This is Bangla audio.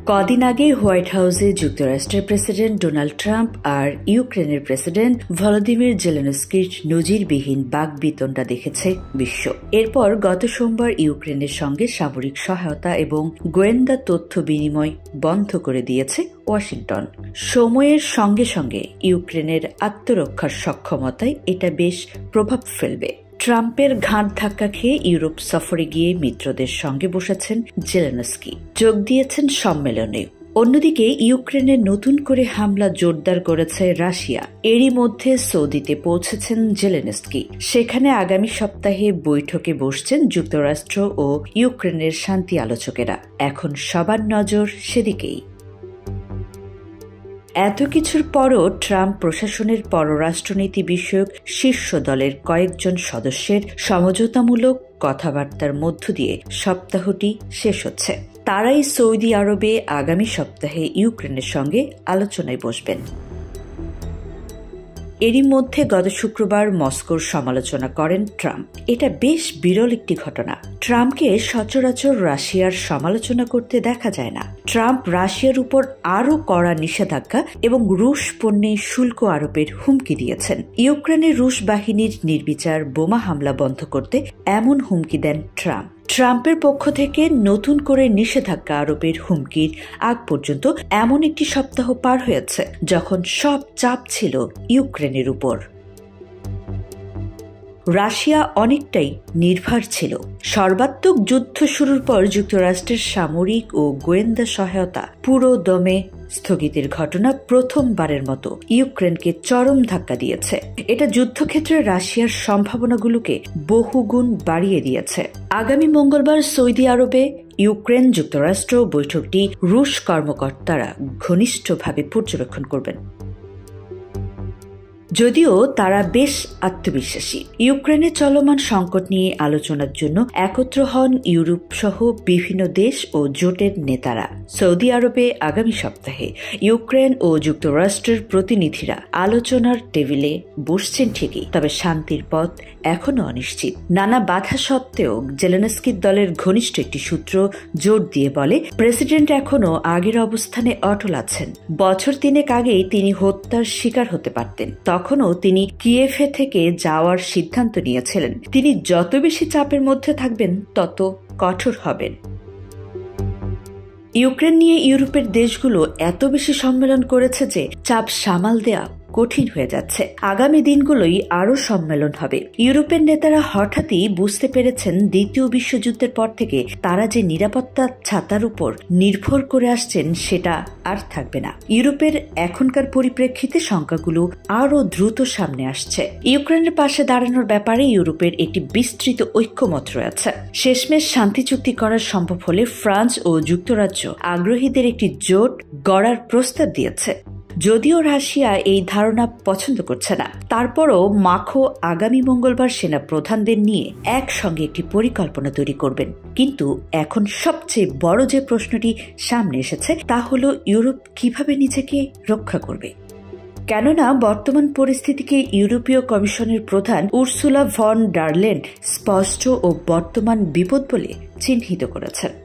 কদিন আগে হোয়াইট হাউসে যুক্তরাষ্ট্রের প্রেসিডেন্ট ডোনাল্ড ট্রাম্প আর ইউক্রেনের প্রেসিডেন্ট ভলোদিমির জেলেনস্কির নজিরবিহীন বাকবিতণ্ডা দেখেছে বিশ্ব। এরপর গত সোমবার ইউক্রেনের সঙ্গে সামরিক সহায়তা এবং গোয়েন্দা তথ্য বিনিময় বন্ধ করে দিয়েছে ওয়াশিংটন। সময়ের সঙ্গে সঙ্গে ইউক্রেনের আত্মরক্ষার সক্ষমতায় এটা বেশ প্রভাব ফেলবে। ট্রাম্পের ঘাড় ধাক্কা খেয়ে ইউরোপ সফরে গিয়ে মিত্রদের সঙ্গে বসেছেন জেলেনস্কি, যোগ দিয়েছেন সম্মেলনে। অন্যদিকে ইউক্রেনে নতুন করে হামলা জোরদার করেছে রাশিয়া। এরই মধ্যে সৌদিতে পৌঁছেছেন জেলেনস্কি। সেখানে আগামী সপ্তাহে বৈঠকে বসছেন যুক্তরাষ্ট্র ও ইউক্রেনের শান্তি আলোচকেরা। এখন সবার নজর সেদিকেই। এত কিছুর পরও ট্রাম্প প্রশাসনের পররাষ্ট্রনীতি বিষয়ক শীর্ষ দলের কয়েকজন সদস্যের সমঝোতামূলক কথাবার্তার মধ্য দিয়ে সপ্তাহটি শেষ হচ্ছে। তারাই সৌদি আরবে আগামী সপ্তাহে ইউক্রেনের সঙ্গে আলোচনায় বসবেন। এরই মধ্যে গত শুক্রবার মস্কোর সমালোচনা করেন ট্রাম্প। এটা বেশ বিরল একটি ঘটনা। ট্রাম্পকে সচরাচর রাশিয়ার সমালোচনা করতে দেখা যায় না। ট্রাম্প রাশিয়ার উপর আরও কড়া নিষেধাজ্ঞা এবং রুশ পণ্যে শুল্ক আরোপের হুমকি দিয়েছেন। ইউক্রেনের রুশ বাহিনীর নির্বিচার বোমা হামলা বন্ধ করতে এমন হুমকি দেন ট্রাম্প। ট্রাম্পের পক্ষ থেকে নতুন করে নিষেধাজ্ঞা আরোপের হুমকির আগ পর্যন্ত এমন একটি সপ্তাহ পার হয়েছে যখন সব চাপ ছিল ইউক্রেনের উপর। রাশিয়া অনেকটাই নির্ভর ছিল। সর্বাত্মক যুদ্ধ শুরুর পর যুক্তরাষ্ট্রের সামরিক ও গোয়েন্দা সহায়তা পুরো দমে স্থগিতের ঘটনা প্রথমবারের মতো ইউক্রেনকে চরম ধাক্কা দিয়েছে। এটা যুদ্ধক্ষেত্রে রাশিয়ার সম্ভাবনাগুলোকে বহুগুণ বাড়িয়ে দিয়েছে। আগামী মঙ্গলবার সৌদি আরবে ইউক্রেন যুক্তরাষ্ট্র বৈঠকটি রুশ কর্মকর্তারা ঘনিষ্ঠভাবে পর্যবেক্ষণ করবেন। যদিও তারা বেশ আত্মবিশ্বাসী। ইউক্রেনের চলমান সংকট নিয়ে আলোচনার জন্য একত্র হন ইউরোপ সহ বিভিন্ন দেশ ও জোটের নেতারা। সৌদি আরবে আগামী সপ্তাহে ইউক্রেন ও যুক্তরাষ্ট্রের প্রতিনিধিরা আলোচনার টেবিলে বসছেন ঠিকই, তবে শান্তির পথ এখনো অনিশ্চিত। নানা বাধা সত্ত্বেও জেলেনস্কির দলের ঘনিষ্ঠ একটি সূত্র জোর দিয়ে বলে, প্রেসিডেন্ট এখনো আগের অবস্থানে অটল আছেন। বছর তিনেক আগেই তিনি হত্যার শিকার হতে পারতেন। তখনও তিনি কিয়েভে থেকে যাওয়ার সিদ্ধান্ত নিয়েছিলেন। তিনি যত বেশি চাপের মধ্যে থাকবেন তত কঠোর হবেন। ইউক্রেন নিয়ে ইউরোপের দেশগুলো এত বেশি সম্মেলন করেছে যে চাপ সামাল দেয়া কঠিন হয়ে যাচ্ছে। আগামী দিনগুলোই আরও সম্মেলন হবে। ইউরোপের নেতারা হঠাৎই বুঝতে পেরেছেন দ্বিতীয় বিশ্বযুদ্ধের পর থেকে তারা যে নিরাপত্তা ছাতার উপর নির্ভর করে আসছেন সেটা আর থাকবে না। ইউরোপের এখনকার পরিপ্রেক্ষিতে সংখ্যাগুলো আরও দ্রুত সামনে আসছে। ইউক্রেনের পাশে দাঁড়ানোর ব্যাপারে ইউরোপের একটি বিস্তৃত ঐক্যমত রয়েছে। শেষমেশ শান্তি চুক্তি করা সম্ভব হলে ফ্রান্স ও যুক্তরাজ্য আগ্রহীদের একটি জোট গড়ার প্রস্তাব দিয়েছে। যদিও রাশিয়া এই ধারণা পছন্দ করছে না, তারপরও মাখো আগামী মঙ্গলবার সেনা প্রধানদের নিয়ে একসঙ্গে একটি পরিকল্পনা তৈরি করবেন। কিন্তু এখন সবচেয়ে বড় যে প্রশ্নটি সামনে এসেছে তা হলো ইউরোপ কিভাবে নিজেকে রক্ষা করবে। কেননা বর্তমান পরিস্থিতিকে ইউরোপীয় কমিশনের প্রধান উর্সুলা ভন ডার লেয়েন স্পষ্ট ও বর্তমান বিপদ বলে চিহ্নিত করেছেন।